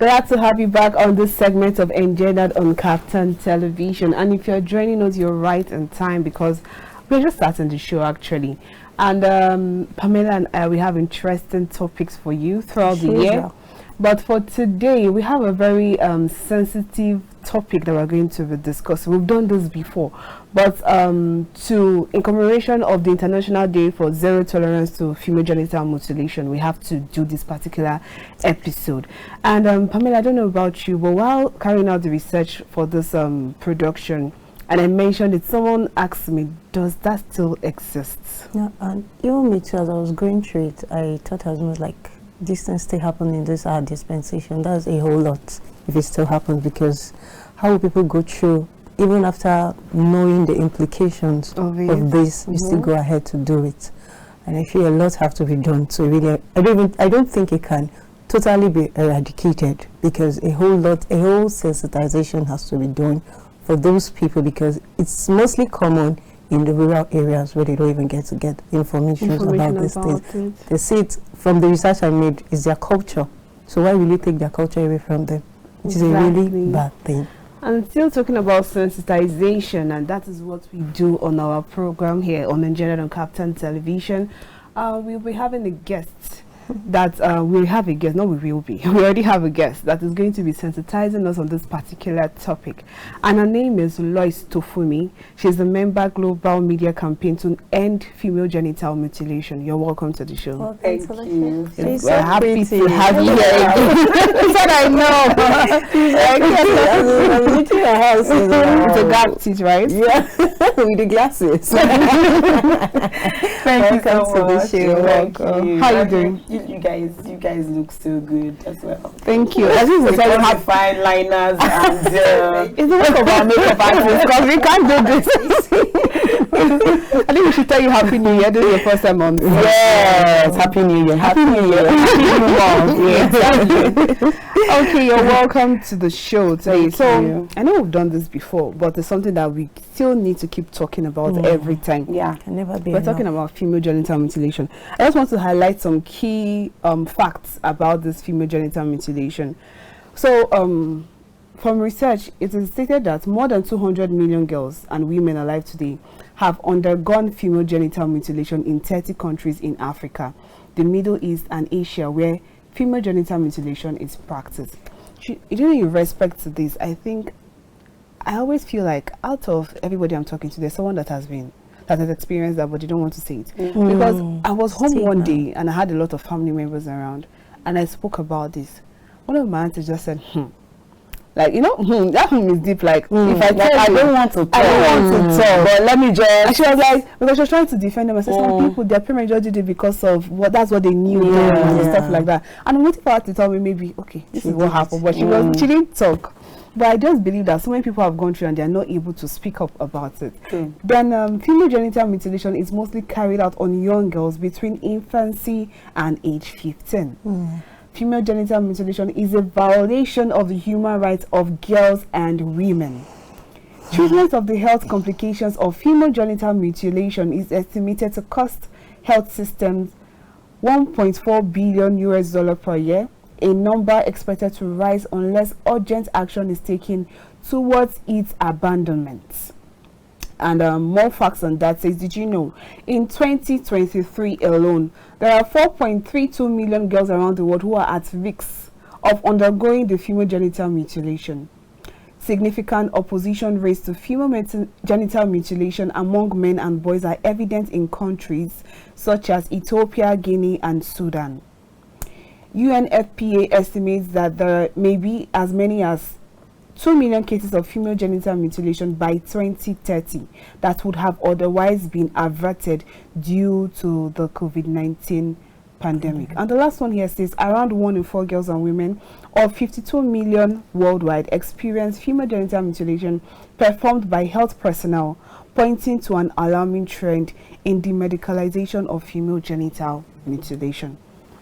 Glad to have you back on this segment of Engendered on KAFTAN television. And if you're joining us, you're right in time because we're just starting the show actually. And Pamela and I, we have interesting topics for you throughout the year. But for today, we have a very sensitive topic that we're going to be discussing. We've done this before, but in commemoration of the International Day for Zero Tolerance to Female Genital Mutilation, we have to do this particular episode. And Pamela, I don't know about you, but while carrying out the research for this production, and I mentioned it, someone asked me, does that still exist? Yeah, and even me too, as I was going through it, I thought I was more like, this thing still happen in this our dispensation. That's a whole lot if it still happens, because how will people go through, even after knowing the implications of this, you still go ahead to do it. And I feel a lot have to be done. So really, I don't think it can totally be eradicated, because a whole sensitization has to be done for those people, because it's mostly common in the rural areas where they don't even get information about these things. They see it from the research I made, is their culture. So why will you take their culture away from them? Which is a really bad thing. And still talking about sensitization, and that is what we do on our program here on Engendered on KAFTAN television. We'll be having a guest that we already have a guest that is going to be sensitizing us on this particular topic, and her name is Lois Tofunmi. She's a member Global Media Campaign to End Female Genital Mutilation. You're welcome to the show. Well, thank you. We're happy to have you here. Said I know. It's a gap teeth, right? Yeah, with the glasses. Thank you so much. You're welcome. How are you doing? You guys look so good as well. Thank you. I think we have fine liners and it's not about makeup artists, because we can't do this. I think we should tell you Happy New Year. This is your first time on. Yes, Happy New Year. Happy New Year. Okay, you're welcome to the show today. So I know we've done this before, but it's something that we still need to keep talking about every time. Yeah, can never be. We're talking about female genital mutilation. I just want to highlight some key facts about this female genital mutilation. So from research, it is stated that more than 200 million girls and women alive today have undergone female genital mutilation in 30 countries in Africa, the Middle East and Asia, where female genital mutilation is practiced. In respect to this, I always feel like out of everybody I'm talking to, there's someone that has experienced that, but they don't want to say it. Because I was home one day and I had a lot of family members around, and I spoke about this. One of my aunties just said, like, that is deep. Like, if I tell I don't want to talk, but let me just. And she was like, because she was trying to defend them. I said, some people, their parents just did it because of that's what they knew and stuff like that. And I'm waiting for her to tell me, maybe, okay, this is what happened. But she didn't talk. But I just believe that so many people have gone through and they are not able to speak up about it. Then female genital mutilation is mostly carried out on young girls between infancy and age 15. Female genital mutilation is a violation of the human rights of girls and women. Treatment of the health complications of female genital mutilation is estimated to cost health systems $1.4 billion per year, a number expected to rise unless urgent action is taken towards its abandonment. And more facts on that says, did you know, in 2023 alone, there are 4.32 million girls around the world who are at risk of undergoing the female genital mutilation. Significant opposition raised to female genital mutilation among men and boys are evident in countries such as Ethiopia, Guinea, and Sudan. UNFPA estimates that there may be as many as 2 million cases of female genital mutilation by 2030 that would have otherwise been averted due to the COVID-19 pandemic. And the last one here says around 1 in 4 girls and women, or 52 million worldwide, experience female genital mutilation performed by health personnel, pointing to an alarming trend in the medicalization of female genital mutilation.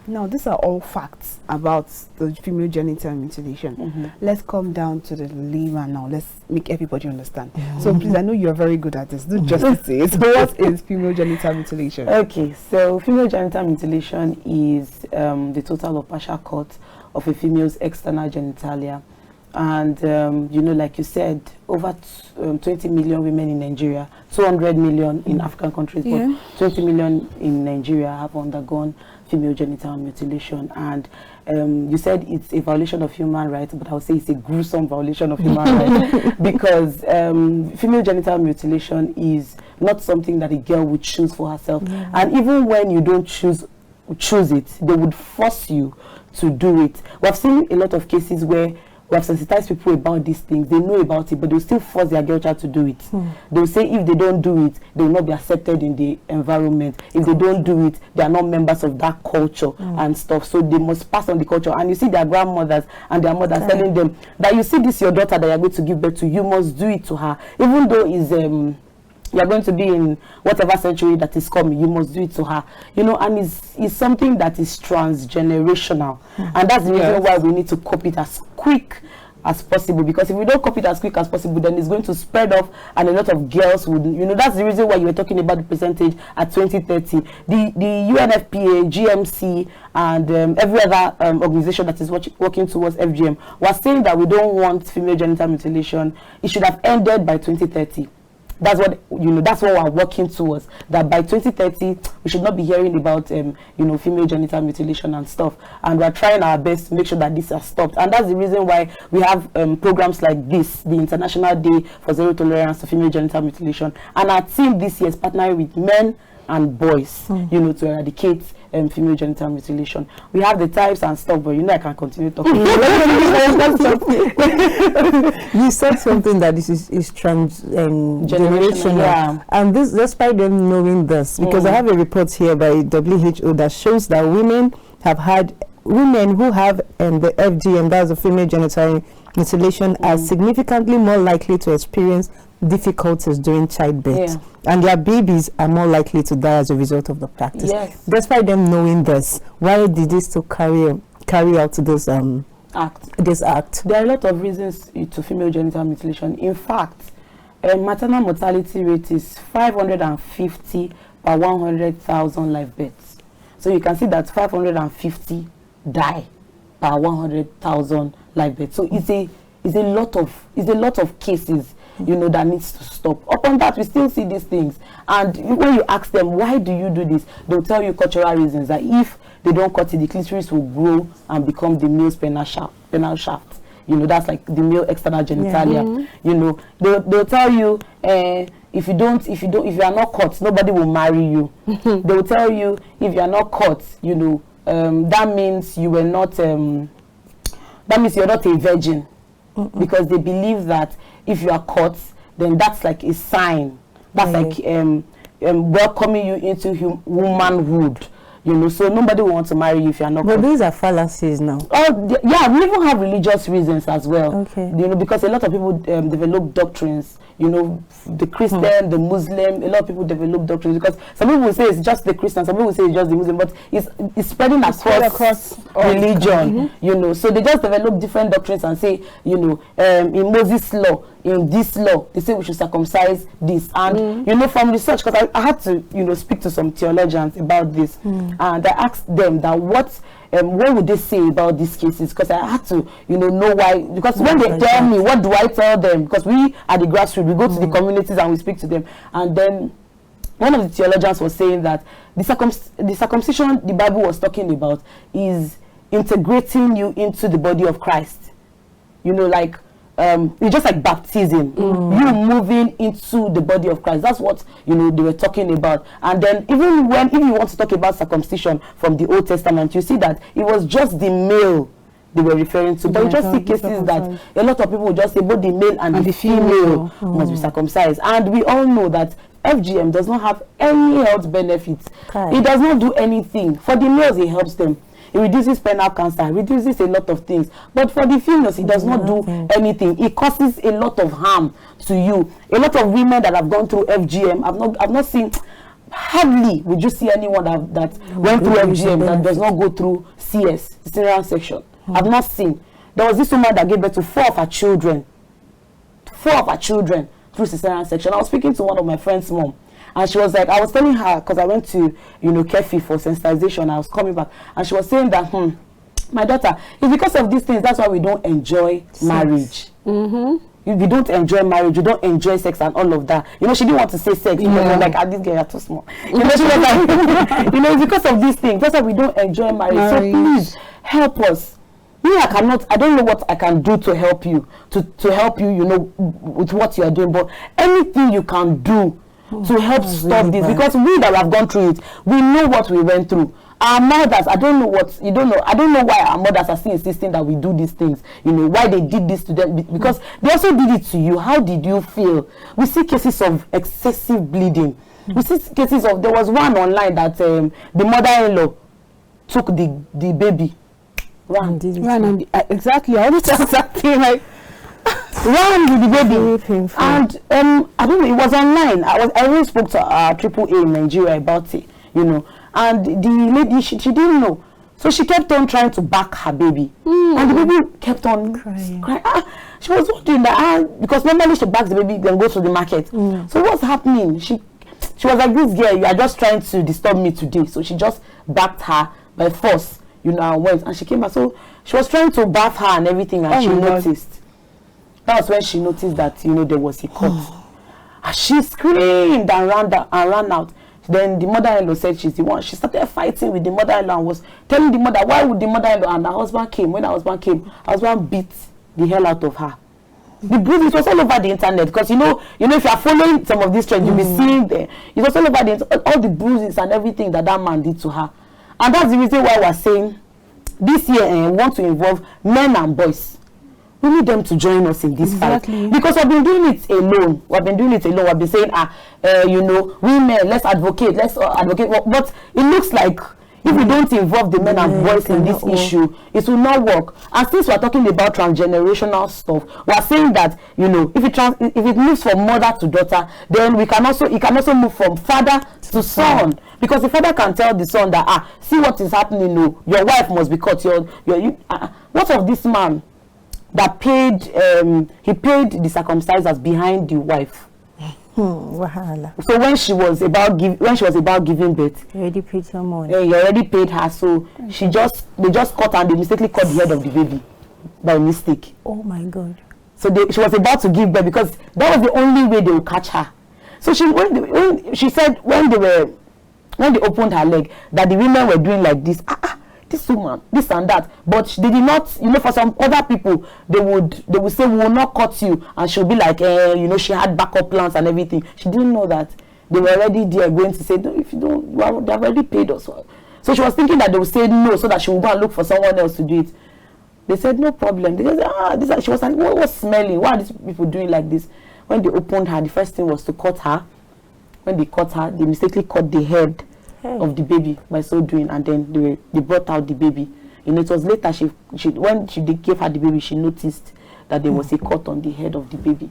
Now, these are all facts about the female genital mutilation. Let's come down to the layman now. Let's make everybody understand. So please, I know you're very good at this. Do justice to it. So what is female genital mutilation? Okay, so female genital mutilation is the total or partial cut of a female's external genitalia. And, you know, like you said, over 20 million women in Nigeria, 200 million in African countries, but 20 million in Nigeria have undergone female genital mutilation. And you said it's a violation of human rights, but I would say it's a gruesome violation of human rights, because female genital mutilation is not something that a girl would choose for herself. And even when you don't choose it, they would force you to do it. We have seen a lot of cases where we have sensitized people about these things. They know about it, but they'll still force their girl child to do it. They'll say if they don't do it, they will not be accepted in the environment. If they don't do it, they are not members of that culture and stuff. So they must pass on the culture. And you see their grandmothers and their mothers telling them that, you see this your daughter that you're going to give birth to, you must do it to her. Even though it's you're going to be in whatever century that is coming, you must do it to her. You know, and it's something that is transgenerational. And that's the reason why we need to cop it as quick as possible, because if we don't cop it as quick as possible, then it's going to spread off, and a lot of girls would, you know, that's the reason why you were talking about the percentage at 2030. The UNFPA, GMC, and every other organization that is working towards FGM was saying that we don't want female genital mutilation. It should have ended by 2030. That's what, you know, that's what we're working towards, that by 2030 we should not be hearing about you know, female genital mutilation and stuff. And we're trying our best to make sure that this has stopped. And that's the reason why we have programs like this, the International Day for Zero Tolerance to Female Genital Mutilation. And our team this year is partnering with men and boys, you know, to eradicate female genital mutilation. We have the types and stuff, but you know, I can continue talking. You said something that this is generational, and this, despite them knowing this, because I have a report here by WHO that shows that women who have the FGM, that's the female genital mutilation, are significantly more likely to experience difficulties during childbirth, and their babies are more likely to die as a result of the practice. Despite them knowing this, why did they still carry out this act? There are a lot of reasons to female genital mutilation. In fact, maternal mortality rate is 550 per 100,000 live births. So you can see that 550 die per 100,000 live births. So it's a lot of cases, you know, that needs to stop. Upon that, we still see these things. And when you ask them, why do you do this? They'll tell you cultural reasons, that if they don't cut it, the clitoris will grow and become the male's penile shaft. You know, that's like the male external genitalia. You know, they'll tell you, if you are not cut, nobody will marry you. They'll tell you, if you are not cut, you know, that means you were not, that means you're not a virgin. Because they believe that if you are caught, then that's like a sign. That's like welcoming you into womanhood. You know, so nobody will want to marry you if you are not. But these are fallacies now. Oh, yeah, we even have religious reasons as well. You know, because a lot of people develop doctrines. You know, the Christian, the Muslim, a lot of people develop doctrines, because some people will say it's just the Christian, some people will say it's just the Muslim, but it's spreading across religion. You know, so they just develop different doctrines and say, you know, in Moses' law, in this law, they say we should circumcise this. And you know, from research, because I had to, you know, speak to some theologians about this, and I asked them that what would they say about these cases, because I had to, you know why, because when they tell me, what do I tell them? Because we at the grassroots, we go to the communities and we speak to them. And then one of the theologians was saying that the circumcision the Bible was talking about is integrating you into the body of Christ. You know, like it's just like baptism, you moving into the body of Christ. That's what, you know, they were talking about. And then if you want to talk about circumcision from the Old Testament, you see that it was just the male they were referring to. But you just see cases that a lot of people will just say both the male and the female must be circumcised. And we all know that FGM does not have any health benefits. It does not do anything. For the males, it helps them. It reduces penile cancer, it reduces a lot of things. But for the females, it does not do anything. It causes a lot of harm to you. A lot of women that have gone through FGM, I've not seen, hardly would you see anyone that went through FGM that does not go through CS, cesarean section. I've not seen. There was this woman that gave birth to 4 of her children. 4 of her children through cesarean section. I was speaking to one of my friend's mom. And she was like, I was telling her, because I went to, you know, Kefi for sensitization, I was coming back, and she was saying that, my daughter, it's because of these things, that's why we don't enjoy marriage. If you don't enjoy marriage, you don't enjoy sex and all of that. You know, she didn't want to say sex because was like, this girl, you're too small. You know, she was like, you know, it's because of these things. That's why we don't enjoy marriage. So please help us. Me, I don't know what I can do to help you, to help you, you know, with what you are doing, but anything you can do to help stop this, because we that have gone through it, we know what we went through. Our mothers, I don't know why our mothers are still insisting that we do these things, you know, why they did this to them, because they also did it to you. How did you feel? We see cases of excessive bleeding. We see cases of, there was one online that the mother-in-law took the baby, exactly, I always tell exactly like ran with the baby, and I don't know, it was online. I really spoke to AAA in Nigeria about it, you know. And the lady, she didn't know. So she kept on trying to back her baby. And the baby kept on crying. She was wondering that, because normally she backs the baby, then goes to the market. So what's happening? She was like, this girl, you are just trying to disturb me today. So she just backed her by force, you know, and went. And she came back. So she was trying to bath her and everything, and she noticed. That was when she noticed that, you know, there was a cut. And she screamed and ran out. Then the mother-in-law said she's the one. She started fighting with the mother-in-law and was telling the mother, why would the mother-in-law, and her husband came. When her husband came, her husband beat the hell out of her. The bruises was all over the internet, because you know if you are following some of these trends, you'll be seeing there. It was all over the internet, all the bruises and everything that man did to her. And that's the reason why we're saying this year we want to involve men and boys. We need them to join us in this fight, because we've been doing it alone. We've been saying, you know, women, let's advocate. But it looks like if we don't involve the men and boys in this issue, it will not work. And since we're talking about transgenerational stuff, we're saying that, you know, if it moves from mother to daughter, then it can also move from father to son. Because the father can tell the son that, see what is happening. No, your wife must be cut. What of this man that paid he paid the circumcisers behind the wife? So when she was about giving birth, you already paid someone. You already paid her. So they just cut, and they mistakenly cut the head of the baby by mistake. Oh my God! So she was about to give birth, because that was the only way they would catch her. So she said when they opened her leg, that the women were doing like this. This woman, this and that, but they did not, you know, for some other people, they would say, we will not cut you, and she'll be like, you know, she had backup plans and everything. She didn't know that they were already there going to say, no, if you don't, they have already paid us. So she was thinking that they would say no, so that she would go and look for someone else to do it. They said, no problem. They said, she was like, what was smelling? Why are these people doing like this? When they opened her, the first thing was to cut her. When they cut her, they mistakenly cut the head of the baby by so doing, and then they brought out the baby. You know, it was later when they gave her the baby, she noticed that there was a cut on the head of the baby.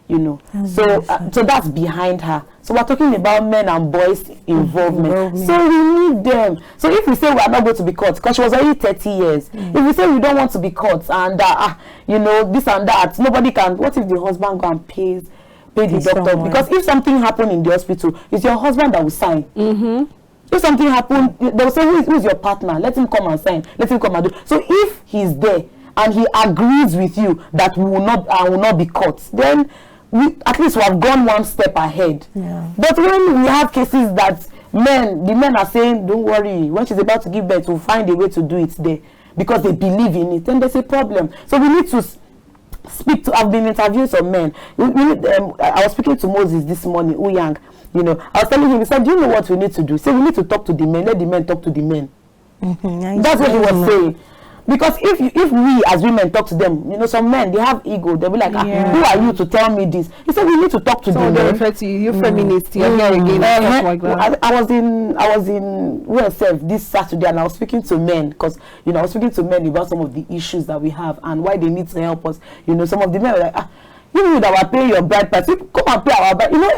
You know, so that's behind her. So we're talking about men and boys involvement. So we need them. So if we say we are not going to be caught, because she was already 30 years, if we say we don't want to be caught, and you know, this and that, nobody can. What if the husband go and pay the doctor? Because if something happened in the hospital, it's your husband that will sign. If something happened, they'll say, who is your partner? Let him come and sign. Let him come and do. So if he's there and he agrees with you that we will not be caught, then at least we have gone one step ahead. But when we have cases that the men are saying, don't worry, when she's about to give birth, we'll find a way to do it there, because they believe in it, then there's a problem. So we need to speak to. I've been interviewing some men. I was speaking to Moses this morning, Uyang. You know, I was telling him, he said, do you know what we need to do? So we need to talk to the men, let the men talk to the men. That's what he was saying. Because if we as women talk to them, you know, some men, they have ego. They'll be like, who are you to tell me this? He said, we need to talk to the men. Refer to you, feminist, you're here again. Like that. I was in USF this Saturday, and I was speaking to men, because, you know, I was speaking to men about some of the issues that we have and why they need to help us. You know, some of the men were like, you know that we're paying your bride price, come and pay our bride. You know,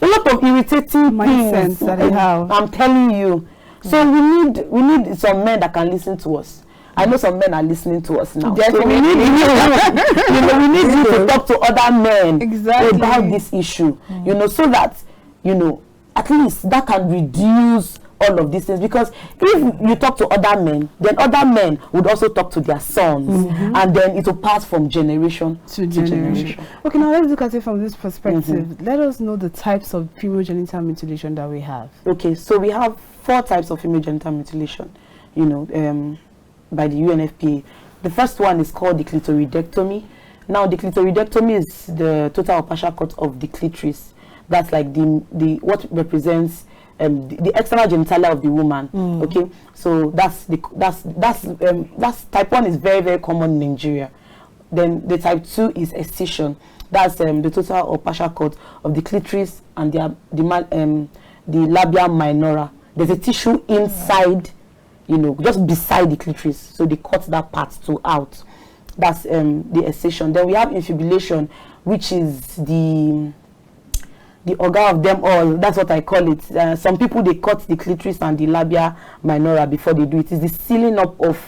a lot of irritating things that they have. I'm telling you. So we need some men that can listen to us. I know some men are listening to us now. So we need you to talk to other men about this issue. You know, so that, you know, at least that can reduce all of these things, because if you talk to other men, then other men would also talk to their sons, and then it will pass from generation to generation. Okay, now let's look at it from this perspective. Let us know the types of female genital mutilation that we have. Okay, so we have 4 types of female genital mutilation, you know, by the UNFPA. The first one is called the clitoridectomy. Now, the clitoridectomy is the total or partial cut of the clitoris. That's like the what represents the external genitalia of the woman. Okay, so that's type 1 is very, very common in Nigeria. Then the type 2 is excision. That's the total or partial cut of the clitoris and the labia minora. There's a tissue inside, you know, just beside the clitoris, so they cut that part out. That's the excision. Then we have infibulation, which is the organ of them all. That's what I call it. Some people, they cut the clitoris and the labia minora before they do it. It's the sealing up of,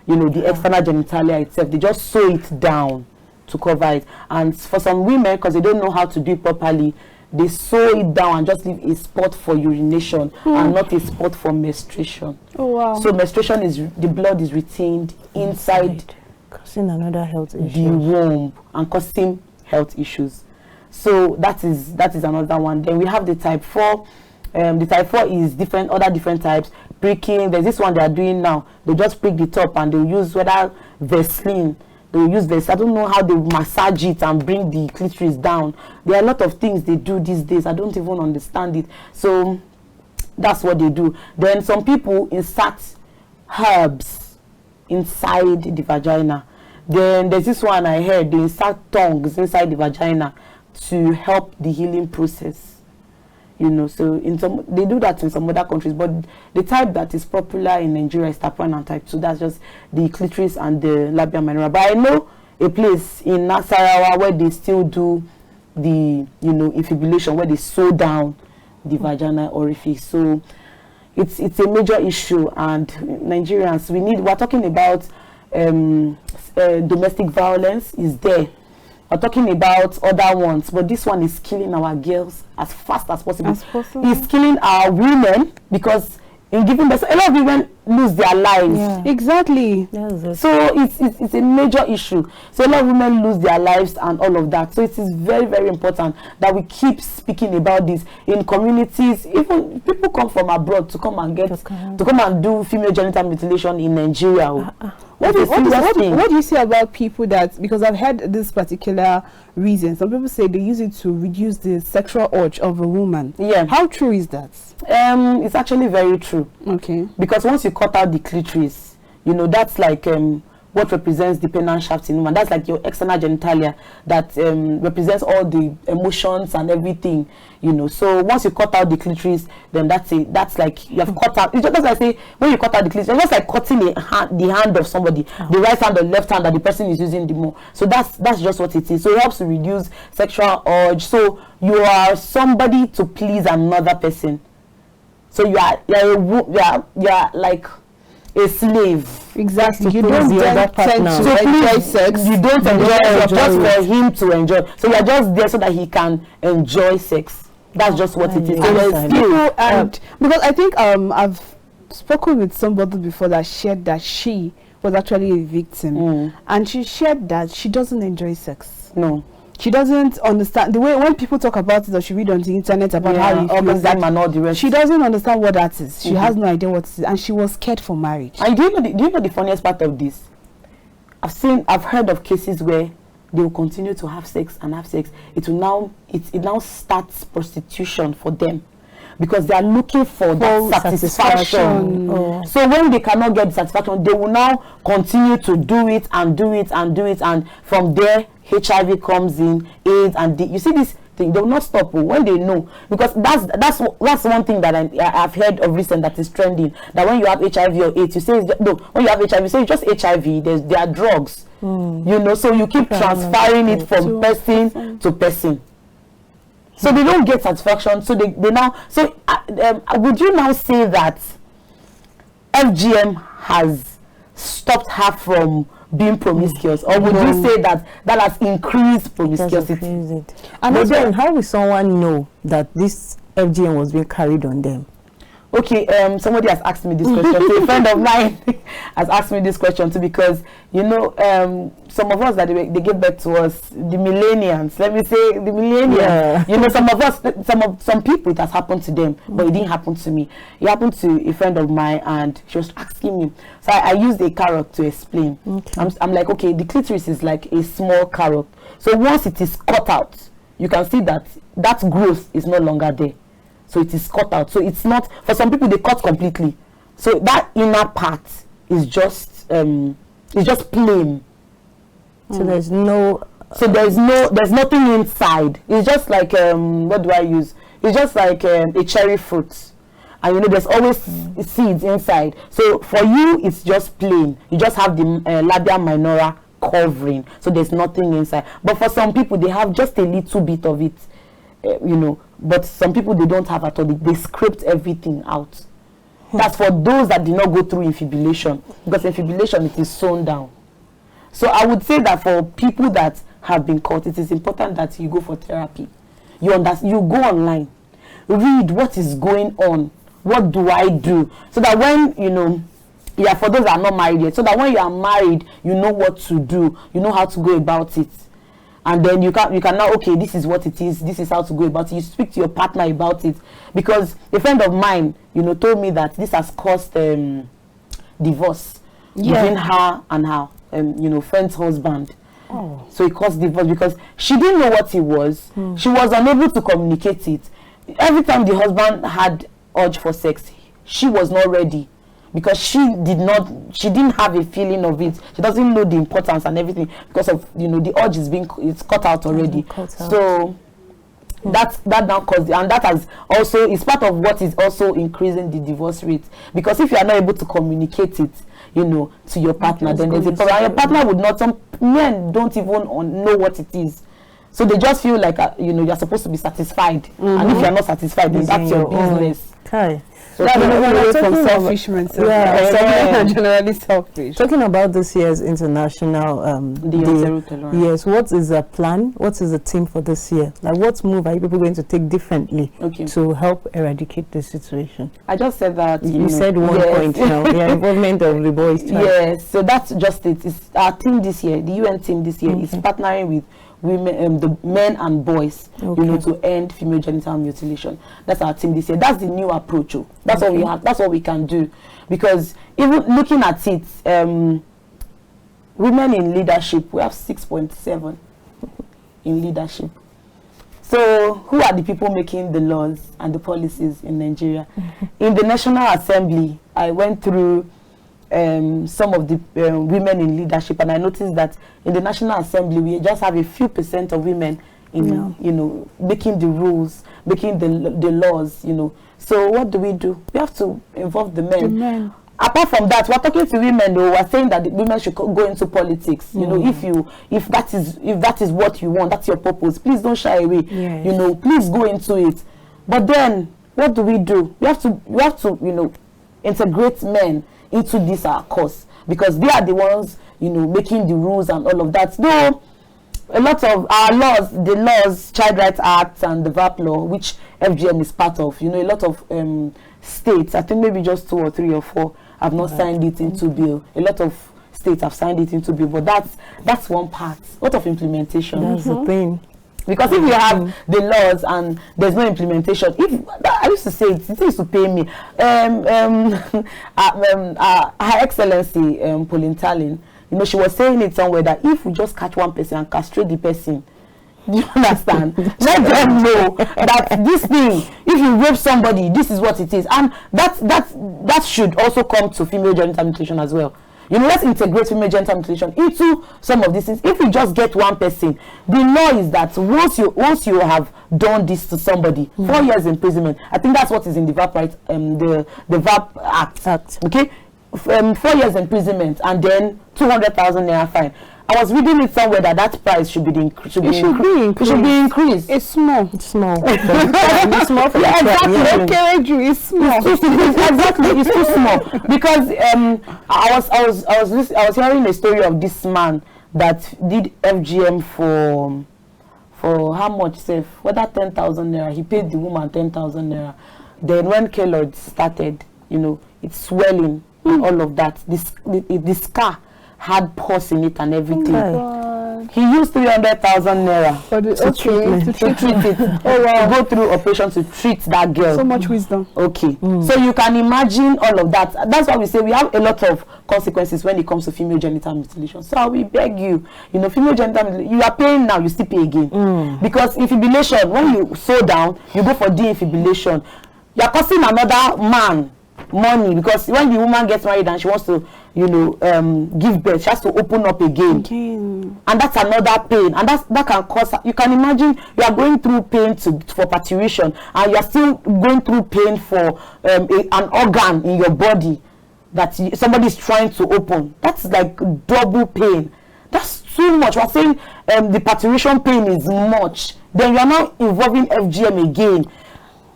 you know, the external genitalia itself. They just sew it down to cover it. And for some women, because they don't know how to do it properly, they sew it down and just leave a spot for urination and not a spot for menstruation. Oh wow! So menstruation is, the blood is retained inside, causing another health issue. The womb and causing health issues. So that is another one. Then we have the type 4. The type 4 is other different types. Pricking. There's this one they are doing now. They just prick the top and they use whether Vaseline. They use this. I don't know how they massage it and bring the clitoris down. There are a lot of things they do these days. I don't even understand it. So that's what they do. Then some people insert herbs inside the vagina. Then there's this one I heard, they insert tongues inside the vagina to help the healing process. You know, so they do that in some other countries, but the type that is popular in Nigeria is type 1 and type 2. That's just the clitoris and the labia minora. But I know a place in Nasarawa where they still do the, you know, infibulation, where they sew down the vaginal orifice. So it's a major issue, and Nigerians, we're talking about domestic violence is there. We're talking about other ones, but this one is killing our girls as fast as possible. It's killing our women, because in giving birth, a lot of women lose their lives. Yeah. Exactly. So it's a major issue. So a lot of women lose their lives and all of that. So it is very, very important that we keep speaking about this in communities. Even people come from abroad to come and do female genital mutilation in Nigeria. What do you say about people that, because I've heard this particular reason, some people say they use it to reduce the sexual urge of a woman. Yeah. How true is that? It's actually very true. Okay. Because once you cut out the clitoris, you know, that's like what represents the penile shaft in woman. That's like your external genitalia that represents all the emotions and everything, you know. So once you cut out the clitoris, then that's like you have cut out. It's just like, say, when you cut out the clitoris, it's just like cutting the hand of somebody, the right hand or left hand that the person is using the more. So that's just what it is. So it helps to reduce sexual urge. So you are somebody to please another person. So you are like a slave. Exactly. You don't tend to enjoy sex. You don't enjoy it just for him to enjoy. So you are just there so that he can enjoy sex. That's just what it is. Because I think I've spoken with somebody before that shared that she was actually a victim, and she shared that she doesn't enjoy sex. No. She doesn't understand the way when people talk about it, or she read on the internet about how it feels, and all the rest. She doesn't understand what that is. She has no idea what it is, and she was scared for marriage. And do you know the funniest part of this? I've heard of cases where they will continue to have sex and have sex. It now starts prostitution for them, because they are looking for that satisfaction. So when they cannot get the satisfaction, they will now continue to do it and do it and do it, and from there HIV comes in, AIDS, and you see this thing, they will not stop when they know, because that's one thing that I've heard of recent that is trending, that when you have HIV or AIDS, you say when you have HIV, you say it's just HIV, there are drugs, you know, so you keep transferring it from person to person. So they don't get satisfaction. So they now. So would you now say that FGM has stopped her from being promiscuous, or would you say that has increased promiscuity? And then, how will someone know that this FGM was being carried on them? Okay, somebody has asked me this question. So a friend of mine has asked me this question too, because you know, some of us that they gave birth to us, the millennials. Let me say the millennials. Yeah. You know, some of us, some people, it has happened to them, but it didn't happen to me. It happened to a friend of mine, and she was asking me. So I used a carrot to explain. Okay. I'm like, okay, the clitoris is like a small carrot. So once it is cut out, you can see that growth is no longer there. So it is cut out. So it's not, for some people they cut completely. So that inner part is just plain. So there's no. So there's nothing inside. It's just like what do I use? It's just like a cherry fruit, and you know there's always seeds inside. So for you it's just plain. You just have the labia minora covering. So there's nothing inside. But for some people they have just a little bit of it, you know. But some people they don't have at all. They scraped everything out. That's for those that did not go through infibulation, because infibulation it is sewn down. So I would say that for people that have been caught, it is important that you go for therapy. You go online, read what is going on, what do I do, so that when you know, yeah, for those that are not married yet, so that when you are married, you know what to do, you know how to go about it. And then you can now, okay, this is what it is, this is how to go about it. You speak to your partner about it, because a friend of mine, you know, told me that this has caused divorce between her and her you know, friend's husband. Oh. So it caused divorce because she didn't know what it was. She was unable to communicate it. Every time the husband had urge for sex, she was not ready, because she didn't have a feeling of it. She doesn't know the importance and everything, because of, you know, the urge it's cut out already. So that now caused, and that has also is part of what is also increasing the divorce rate, because if you are not able to communicate it, you know, to your partner, then there's a problem. Your partner would not. Some men don't even know what it is, so they just feel like you know, you're supposed to be satisfied, and if you're not satisfied, then that's your business. Okay. So we're from selfish mentality. Yeah, generally selfish. Talking about this year's international yes, what is the plan? What is the theme for this year? Like, what move are you people going to take differently to help eradicate the situation? I just said that you said one point now. Yeah, involvement of the boys. Yes, so that's just it. It's our team this year. The UN team this year is partnering with women, the men and boys, you know, to end female genital mutilation. That's our team this year. That's the new approach. That's what we have. That's what we can do, because even looking at it, women in leadership, we have 6.7 in leadership. So who are the people making the laws and the policies in Nigeria? In the National Assembly, I went through some of the women in leadership, and I noticed that in the National Assembly we just have a few % of women in you know, making the rules, making the laws, you know. So what do? We have to involve the men. Apart from that, we're talking to women though. We're saying that the women should go into politics. You know, if that is what you want, that's your purpose, please don't shy away. Yes. You know, please go into it. But then what do? We have to you know, integrate men into this our cause, because they are the ones, you know, making the rules and all of that. Though a lot of our laws, the laws, Child Rights Act and the VAP law, which FGM is part of, you know, a lot of states, I think maybe just 2 or 3 or 4 have not signed it into bill. A lot of states have signed it into bill, but that's one part. A lot of implementation. That's the thing. Because if you have the laws and there's no implementation, I used to say it used to pay me. Her Excellency Pauline Tallinn, you know, she was saying it somewhere that if we just catch one person and castrate the person, do you understand? Let them know that this thing, if you rape somebody, this is what it is, and that should also come to female genital mutilation as well. You know, let's integrate female genital mutilation into some of these things. If we just get one person, the law is that once you have done this to somebody, 4 years imprisonment. I think that's what is in the VAP right, the VAP Act. Okay, 4 years imprisonment and then 200,000 naira fine. I was reading it somewhere that price should be increased. It should be increased. It's small. It's small. It's small for exactly. It's small. Exactly, it's too small. Because I was hearing a story of this man that did FGM for how much, safe? Whether 10,000 naira. He paid the woman 10,000 naira. Then when keloid started, you know, it's swelling and all of that. The scar had pus in it and everything. Oh, he used 300,000 naira to treat it. Oh wow! To go through operation to treat that girl. So much wisdom. Okay, so you can imagine all of that. That's why we say we have a lot of consequences when it comes to female genital mutilation. So we beg you, you know, female genital mutilation, you are paying now, you still pay again. Because infibulation, when you sew down, you go for de-infibulation. You are costing another man money, because when the woman gets married and she wants to, you know, give birth, she has to open up again. And that's another pain, and that can cause, you can imagine you are going through pain for parturition, and you are still going through pain for an organ in your body that somebody is trying to open. That's like double pain. That's too much. We're saying the parturition pain is much, then you are now involving FGM again.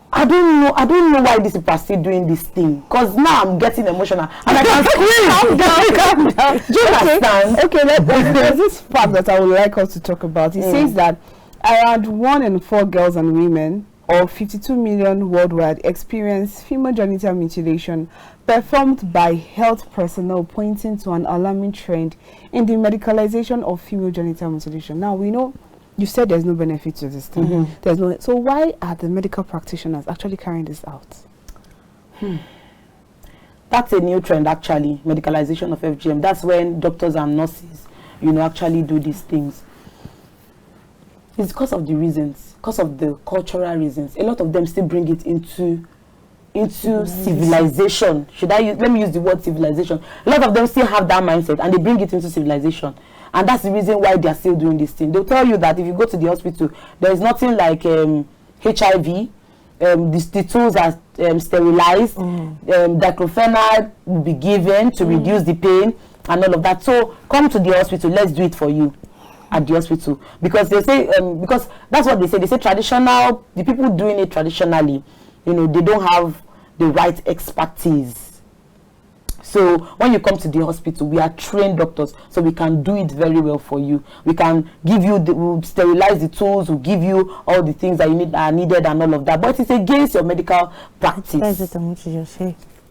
I don't know why these people are still doing this thing, because now I'm getting emotional and I can scream. Calm down. Do you understand? Okay, there's this fact that I would like us to talk about. It says that around 1 in 4 girls and women, or 52 million worldwide, experience female genital mutilation performed by health personnel, pointing to an alarming trend in the medicalization of female genital mutilation. Now we know you said there's no benefit to this thing. There's no. So why are the medical practitioners actually carrying this out? That's a new trend, actually. Medicalization of FGM. That's when doctors and nurses, you know, actually do these things. It's because of the reasons, because of the cultural reasons. A lot of them still bring it into civilization. Let me use the word civilization. A lot of them still have that mindset, and they bring it into civilization. And that's the reason why they are still doing this thing. They'll tell you that if you go to the hospital, there is nothing like HIV. The tools are sterilized. Diclofenac will be given to reduce the pain and all of that. So come to the hospital. Let's do it for you at the hospital. Because they say, because that's what they say. They say traditional, the people doing it traditionally, you know, they don't have the right expertise. So when you come to the hospital, we are trained doctors, so we can do it very well for you. We can give you, we'll sterilize the tools, we'll give you all the things that you need, are needed and all of that. But it's against your medical practice.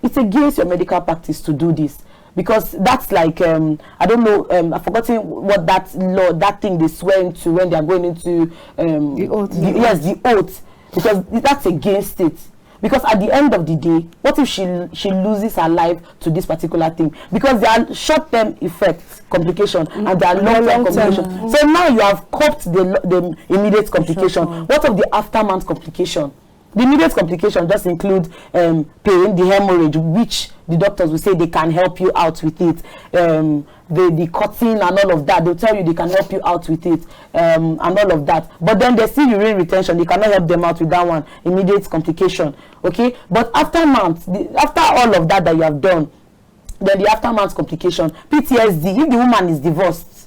It's against your medical practice to do this. Because that's like, I don't know, I've forgotten what that law, that thing they swear into when they are going into the oath. Yes, the oath. Because that's against it. Because at the end of the day, what if she loses her life to this particular thing? Because there are short-term effects, complication, and there are long-term complications. So now you have coped the immediate complication. What of the aftermath complication? The immediate complication just include pain, the hemorrhage, which the doctors will say they can help you out with it. The cutting and all of that, they'll tell you they can help you out with it, and all of that. But then there's still urine retention. They cannot help them out with that one, immediate complication. Okay, but after all of that you have done, then the aftermath complication, PTSD. If the woman is divorced,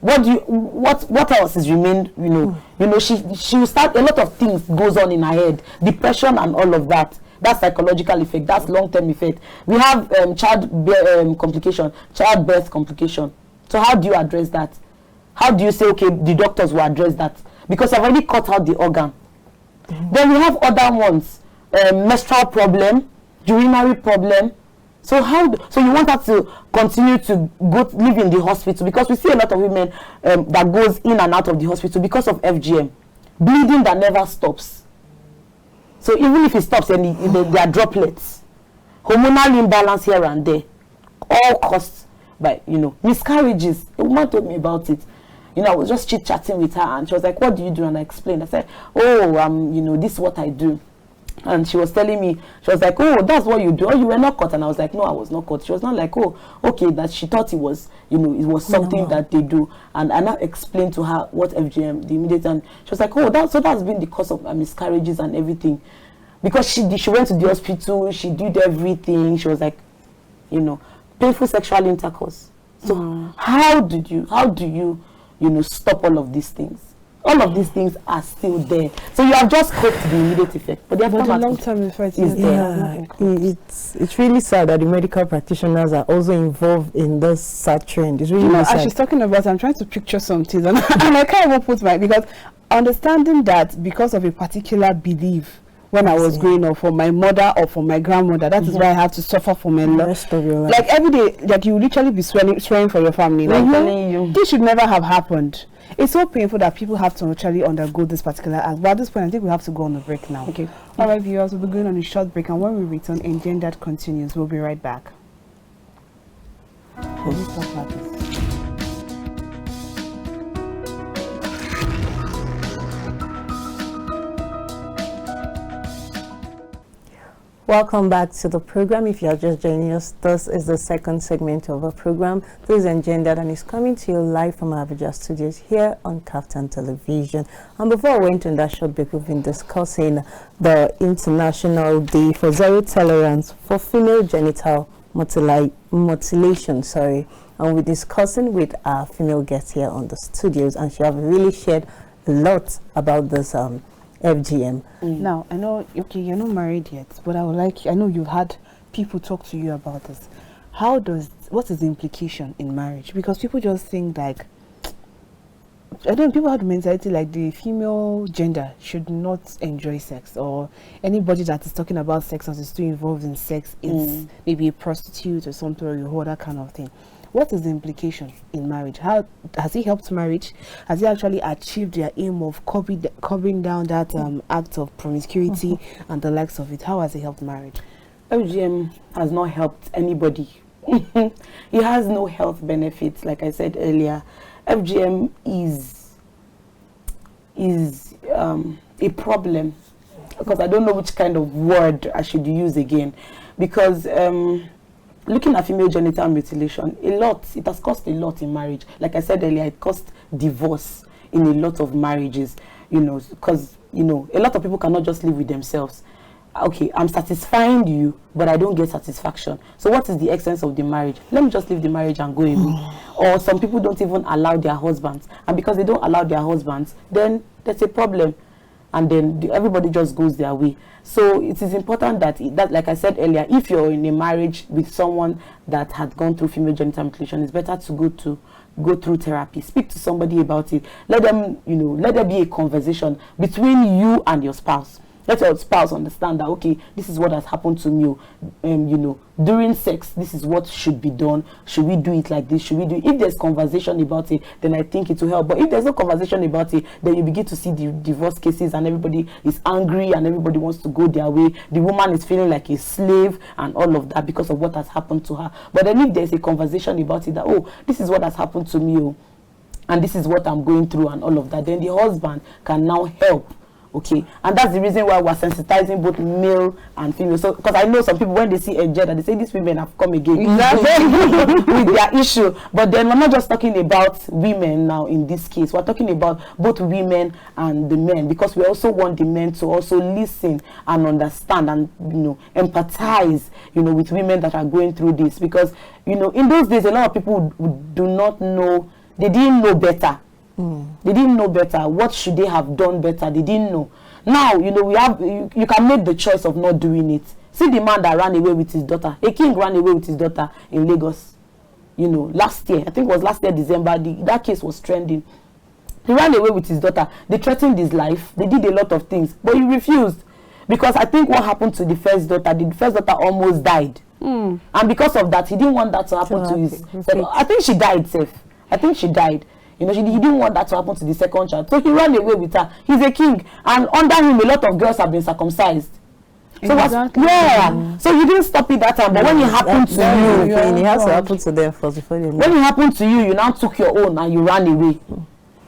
what else is remained? You know, she will start, a lot of things goes on in her head, depression and all of that. That's psychological effect. That's long-term effect. We have childbirth complication. So how do you address that? How do you say, okay, the doctors will address that? Because I've already cut out the organ. Then we have other ones, menstrual problem, urinary problem. So so you want her to continue to live in the hospital? Because we see a lot of women that goes in and out of the hospital because of FGM, bleeding that never stops. So even if it stops, then there are droplets, hormonal imbalance here and there, all caused by, you know, miscarriages. A woman told me about it. You know, I was just chit-chatting with her, and she was like, "What do you do?" And I explained. I said, "Oh, you know, this is what I do." And she was telling me, she was like, "Oh, that's what you do. Oh, you were not caught." And I was like, "No, I was not caught." She was not like, "Oh, okay," that she thought it was, you know, it was something that they do. And I now explained to her what FGM, the immediate, and she was like, "Oh, that's been the cause of miscarriages and everything." Because she went to the hospital, she did everything. She was like, you know, painful sexual intercourse. So how do you, you know, stop all of these things? All of these things are still there. So you have just coped the immediate effect, but the long-term effect is there. It's really sad that the medical practitioners are also involved in this sad trend. It's really sad. As she's talking about, I'm trying to picture something, and I can't even put because understanding that because of a particular belief when I was growing up, for my mother or for my grandmother. That is why I have to suffer for my rest of your life. Like every day, like you literally be swearing for your family. Like this should never have happened. It's so painful that people have to actually undergo this particular act. But at this point, I think we have to go on a break now. Okay. All right, viewers, we'll be going on a short break, and when we return, Engendered continues. We'll be right back. Welcome back to the program. If you are just joining us, this is the second segment of our program. This is Engendered, and it's coming to you live from our Ajaero studios here on KAFTAN television. And before we went on that short break, we've been discussing the International Day for Zero Tolerance for Female Genital Mutilation. And we're discussing with our female guest here on the studios, and she have really shared a lot about this FGM. Now, I know, okay, you're not married yet, but I know you've had people talk to you about this. What is the implication in marriage? Because people just think like, I don't know, people have the mentality like the female gender should not enjoy sex, or anybody that is talking about sex or is still involved in sex is maybe a prostitute or something, or you hold that kind of thing. What is the implication in marriage? How has it helped marriage? Has it actually achieved their aim of covering down that act of promiscuity and the likes of it? How has it helped marriage? FGM has not helped anybody. It has no health benefits. Like I said earlier, FGM is a problem, because I don't know which kind of word I should use again, because looking at female genital mutilation, it has cost a lot in marriage. Like I said earlier, it cost divorce in a lot of marriages, because, a lot of people cannot just live with themselves. Okay, I'm satisfying you, but I don't get satisfaction. So what is the essence of the marriage? Let me just leave the marriage and go away. Or some people don't even allow their husbands. And because they don't allow their husbands, then there's a problem. And then everybody just goes their way. So it is important that, like I said earlier, if you're in a marriage with someone that had gone through female genital mutilation, it's better to go through therapy. Speak to somebody about it. Let there be a conversation between you and your spouse. Let your spouse understand that, okay, this is what has happened to me. During sex, this is what should be done. Should we do it like this? Should we do it? If there's conversation about it, then I think it will help. But if there's no conversation about it, then you begin to see the divorce cases, and everybody is angry and everybody wants to go their way. The woman is feeling like a slave and all of that because of what has happened to her. But then if there's a conversation about it, that, oh, this is what has happened to me, and this is what I'm going through and all of that, then the husband can now help. Okay, and that's the reason why we're sensitizing both male and female. So, because I know some people, when they see a gender, they say these women have come again with their issue. But then we're not just talking about women now in this case. We're talking about both women and the men, because we also want the men to also listen and understand and empathize with women that are going through this. Because in those days, a lot of people do not know. They didn't know better. They didn't know better. What should they have done better? They didn't know. Now, you can make the choice of not doing it. See the man that ran away with his daughter. A king ran away with his daughter in Lagos. Last year. I think it was last year, December. That case was trending. He ran away with his daughter. They threatened his life. They did a lot of things. But he refused. Because I think what happened to the first daughter almost died. And because of that, he didn't want that to happen to his... I think she died, safe. I think she died. He didn't want that to happen to the second child. So he ran away with her. He's a king. And under him, a lot of girls have been circumcised. So exactly. So you didn't stop it that time. But when it happened to you... It has to happen to them first before you know. When it happened to you, you now took your own and you ran away.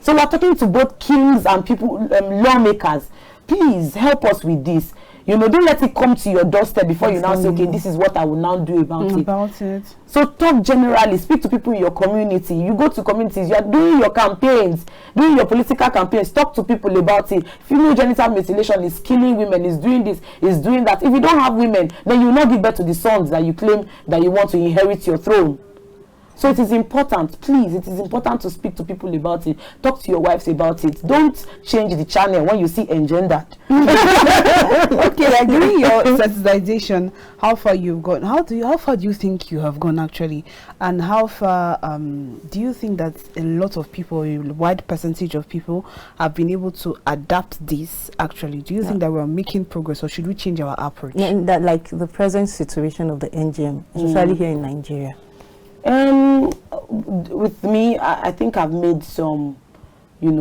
So we're talking to both kings and people, lawmakers. Please help us with this. Don't let it come to your doorstep before you now say, okay, this is what I will now do about it. So talk generally, speak to people in your community. You go to communities, you are doing your campaigns, doing your political campaigns, talk to people about it. Female genital mutilation is killing women, is doing this, is doing that. If you don't have women, then you will not give birth to the sons that you claim that you want to inherit your throne. So it is important, please, it is important to speak to people about it. Talk to your wives about it. Don't change the channel when you see engendered. Okay, like during your sensitization, how far you've gone? How far do you think you have gone actually? And how far do you think that a lot of people, a wide percentage of people, have been able to adapt this actually? Do you think that we're making progress, or should we change our approach? Yeah, in that, like the present situation of the NGM, especially here in Nigeria. With me, I think I've made some,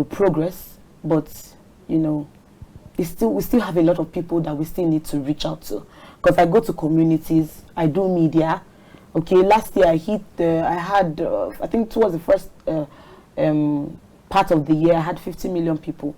progress, but we still have a lot of people that we still need to reach out to. Because I go to communities, I do media. Okay, last year I think towards the first part of the year, I had 50 million people,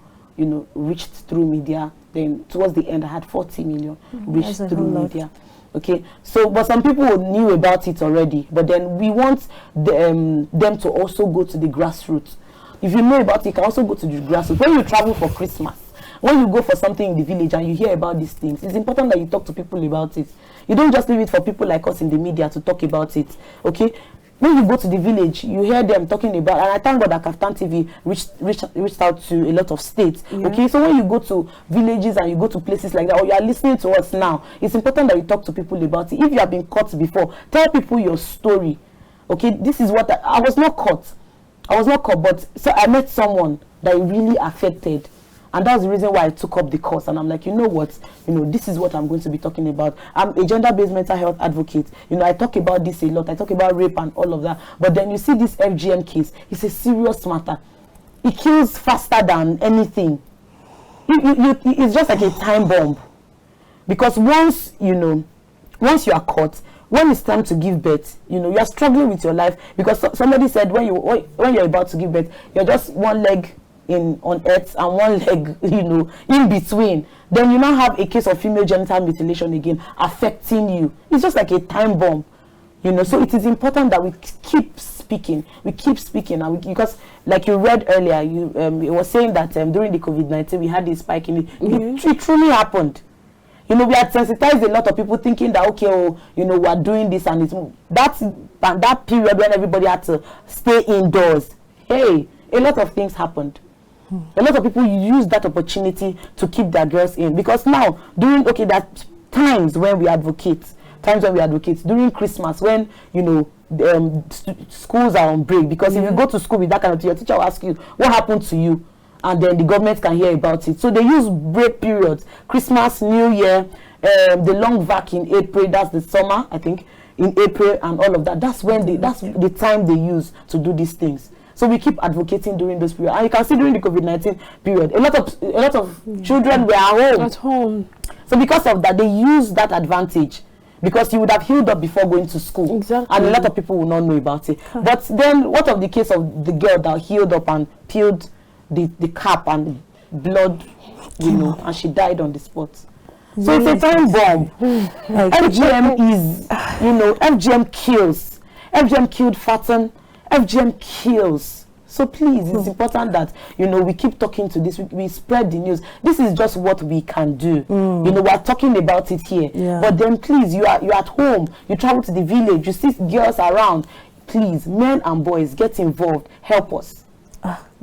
reached through media. Then towards the end, I had 40 million reached through media. Okay, so but some people knew about it already, but then we want them to also go to the grassroots. If you know about it, you can also go to the grassroots. When you travel for Christmas, when you go for something in the village and you hear about these things, it's important that you talk to people about it. You don't just leave it for people like us in the media to talk about it. Okay, when you go to the village, you hear them talking about, and I thank God that KAFTAN TV reached out to a lot of states. Okay, so when you go to villages and you go to places like that, or you are listening to us now, it's important that you talk to people about it. If you have been caught before, tell people your story. Okay, this is what I was not caught, but so I met someone that it really affected. And that's the reason why I took up the course. And I'm like, you know what? This is what I'm going to be talking about. I'm a gender-based mental health advocate. I talk about this a lot. I talk about rape and all of that. But then you see this FGM case. It's a serious matter. It kills faster than anything. It's just like a time bomb. Because once you are caught, when it's time to give birth, you are struggling with your life. Because somebody said when you're about to give birth, you're just one leg on earth and one leg, in between. Then you now have a case of female genital mutilation again affecting you. It's just like a time bomb, So it is important that we keep speaking. And because, like you read earlier, it was saying that during the COVID-19 we had this spike in it. It truly happened. We had sensitized a lot of people thinking that we are doing this, and that period when everybody had to stay indoors. Hey, a lot of things happened. A lot of people use that opportunity to keep their girls in, because now there are times when we advocate during Christmas when schools are on break, because if you go to school with that kind of thing, your teacher will ask you what happened to you, and then the government can hear about it. So they use break periods, Christmas, New Year, the long vac in April, that's the summer, I think, in April and all of that. That's the time they use to do these things. So we keep advocating during those periods. And you can see during the COVID-19 period, a lot of children were at home. So because of that, they use that advantage. Because you would have healed up before going to school. Exactly. And a lot of people will not know about it. But then what of the case of the girl that healed up and peeled the cap and blood, and she died on the spot. So it's a time bomb. FGM is, FGM kills. FGM killed FATN. FGM kills. So please, it's important that, we keep talking to this, we spread the news. This is just what we can do. We're talking about it here. Yeah. But then please, you're at home, you travel to the village, you see girls around. Please, men and boys, get involved. Help us.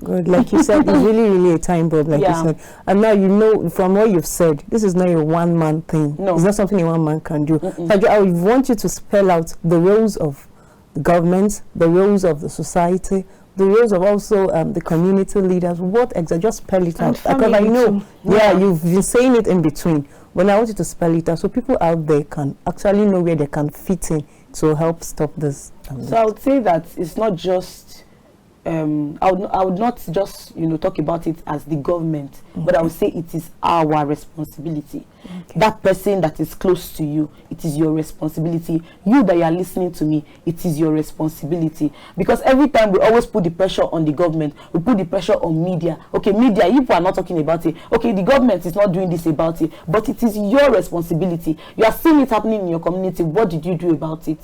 Good. Like you said, it's really, really a time bomb, like you said. And now, from what you've said, this is not a one-man thing. No. It's not something a one man can do. I want you to spell out the roles of the government, the roles of the society, the roles of also the community leaders. What exactly? Just spell it out. Because I know, you've been saying it in between. When I want you to spell it out, so people out there can actually know where they can fit in to help stop this. So I would say that it's not just, I would not just, talk about it as the government, but I would say it is our responsibility. That person that is close to you, it is your responsibility. You that you are listening to me, it is your responsibility. Because every time we always put the pressure on the government, we put the pressure on media. Okay, media, you people are not talking about it. Okay, the government is not doing this about it, but it is your responsibility. You are seeing it happening in your community. What did you do about it?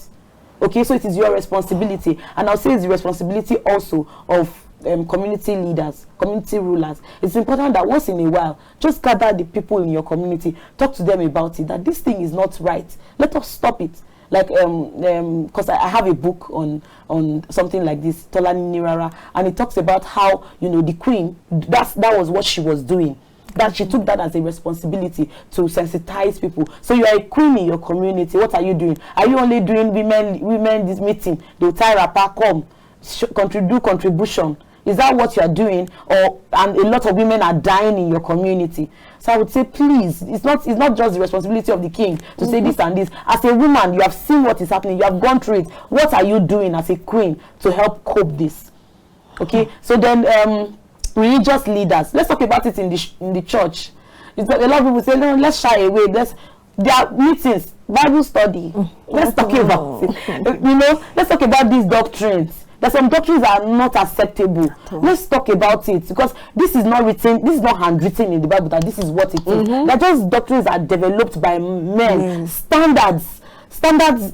Okay, so it is your responsibility. And I'll say it's the responsibility also of community leaders, community rulers. It's important that once in a while, just gather the people in your community, talk to them about it, that this thing is not right. Let us stop it. like because I have a book on something like this, Tolani Nirara, and it talks about how, you know, the queen, that was what she was doing. That she took that as a responsibility to sensitize people. So you are a queen in your community. What are you doing? Are you only doing women this meeting? They'll tie wrapper, come, do contribution. Is that what you are doing? And a lot of women are dying in your community. So I would say, please, it's not just the responsibility of the king to say this and this. As a woman, you have seen what is happening. You have gone through it. What are you doing as a queen to help cope this? Okay. So then, religious leaders. Let's talk about it in the church. A lot of people say, no, let's shy away. There are meetings, Bible study. Let's talk about it. You know, let's talk about these doctrines. There's some doctrines that are not acceptable. Let's talk about it, because this is not written, this is not handwritten in the Bible that this is what it is. They're just doctrines that are developed by men. Standards,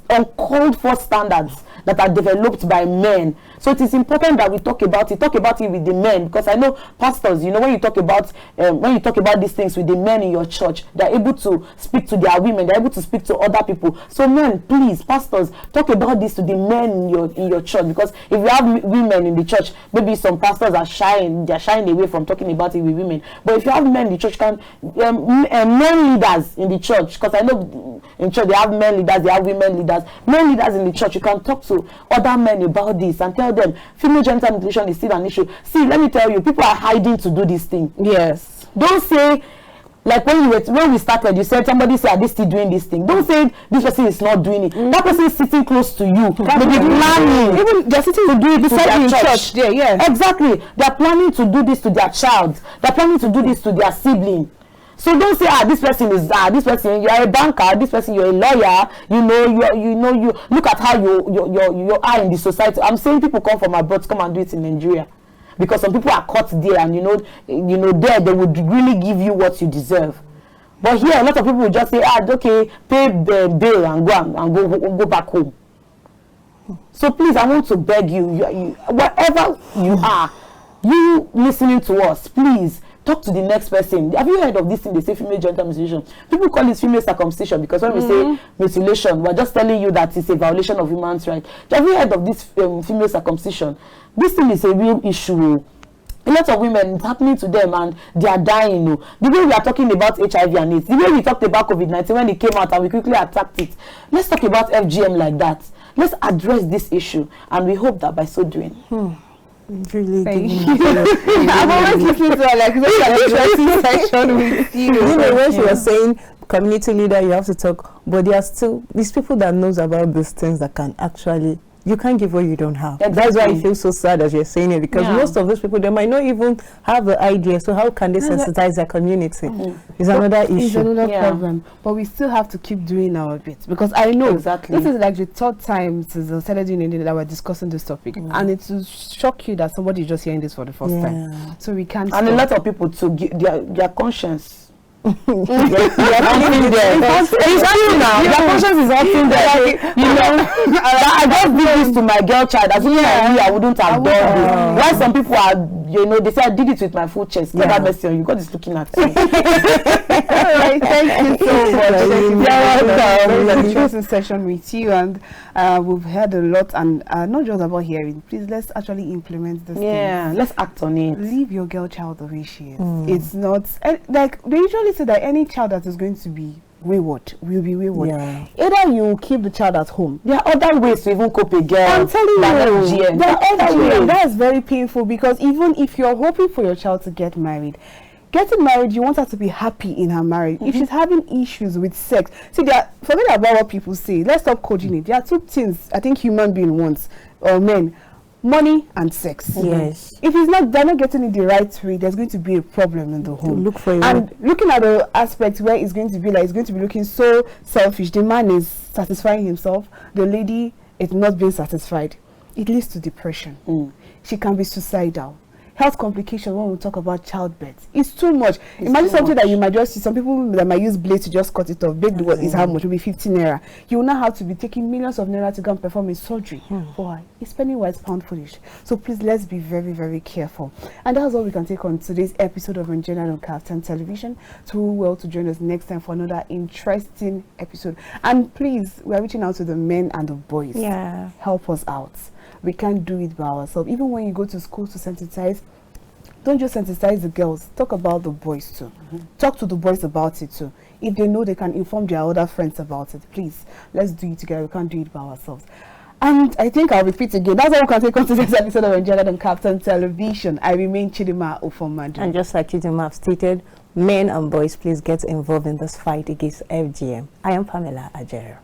uncalled for standards that are developed by men. So it is important that we talk about it with the men, because I know pastors, you know, when you talk about these things with the men in your church, they're able to speak to their women, they're able to speak to other people. So men, please, pastors, talk about this to the men in your church, because if you have women in the church, maybe some pastors are shying away from talking about it with women. But if you have men in the church, men leaders in the church, because I know in church they have men leaders, they have women leaders. Men leaders in the church, you can talk to other men about this and tell them female genital mutilation is still an issue. See, let me tell you, people are hiding to do this thing. Yes. Don't say, like when we started, you said somebody said, are they still doing this thing? Don't say this person is not doing it. That person is sitting close to you. Maybe planning. Even they're sitting to do it to their church. Yeah, yeah. Exactly. They're planning to do this to their child. They're planning to do this to their sibling. So don't say, this person is this person, you are a banker, this person, you're a lawyer, you look at how you are in the society. I'm saying people come from abroad to come and do it in Nigeria, because some people are caught there, and there they would really give you what you deserve. But here a lot of people will just say, okay, pay the bill and go back home. So please, I want to beg you, wherever you are, you listening to us, please talk to the next person. Have you heard of this thing they say, female genital mutilation? People call it female circumcision, because when we say mutilation, we're just telling you that it's a violation of human rights. Have you heard of this female circumcision? This thing is a real issue. A lot of women, it's happening to them and they are dying. The way we are talking about HIV and AIDS, the way we talked about COVID-19 when it came out and we quickly attacked it, let's talk about FGM like that. Let's address this issue, and we hope that by so doing. Really Thank you. I'm always listening to her like this section with you. You know, when she was saying community leader, you have to talk, but there are still these people that knows about these things that can actually, you can't give what you don't have. Exactly. That's why I feel so sad as you're saying it, because most of those people, they might not even have the idea. So how can they sensitize their community? It's another issue. It's another problem. But we still have to keep doing our bit, because I know this is like the third time since I started doing it that we're discussing this topic, and it will shock you that somebody is just hearing this for the first time. So we can't. And a lot of people to their conscience. Their conscience is often there. I just did this to my girl child. As soon as I wouldn't have done this. Why some people are, they say I did it with my full chest. Get that message on you. God is looking at me. Alright, thank you so much. You're welcome. Interesting session with you, and we've heard a lot, and not just about hearing. Please, let's actually implement this. Yeah, let's act on it. Leave your girl child the way she is. It's not like they usually say that any child that is going to be wayward will be wayward. Either you keep the child at home. There are other ways to even cope a girl. I'm telling you, there are other ways. That's very painful, because even if you're hoping for your child to get married, getting married, you want her to be happy in her marriage. If she's having issues with sex, see, forget about what people say. Let's stop coding it. There are two things I think human being wants, or men: money and sex. Yes. If they're not getting it the right way, there's going to be a problem in the home. Look for it. And looking at the aspect where it's going to be like, it's going to be looking so selfish. The man is satisfying himself, the lady is not being satisfied. It leads to depression. She can be suicidal. health complications when we talk about childbirth. It's too much. Imagine something that you might just see. Some people that might use blades to just cut it off. Big what is how much? Will be 15 naira. You will now have to be taking millions of naira to go and perform a surgery. Why? It's penny wise, pound foolish. So please, let's be very, very careful. And that's all we can take on today's episode of Engendered on KAFTAN Television. So well to join us next time for another interesting episode. And please, we are reaching out to the men and the boys. Yeah. Help us out. We can't do it by ourselves. Even when you go to school to sensitize, don't just sensitize the girls. Talk about the boys too. Talk to the boys about it too. If they know, they can inform their other friends about it. Please, let's do it together. We can't do it by ourselves. And I think I'll repeat again. That's all we can take on today's episode of Engendered on KAFTAN Television. I remain Chidinma Ufomadu. And just like Chidinma have stated, men and boys, please get involved in this fight against FGM. I am Pamela Ajaero.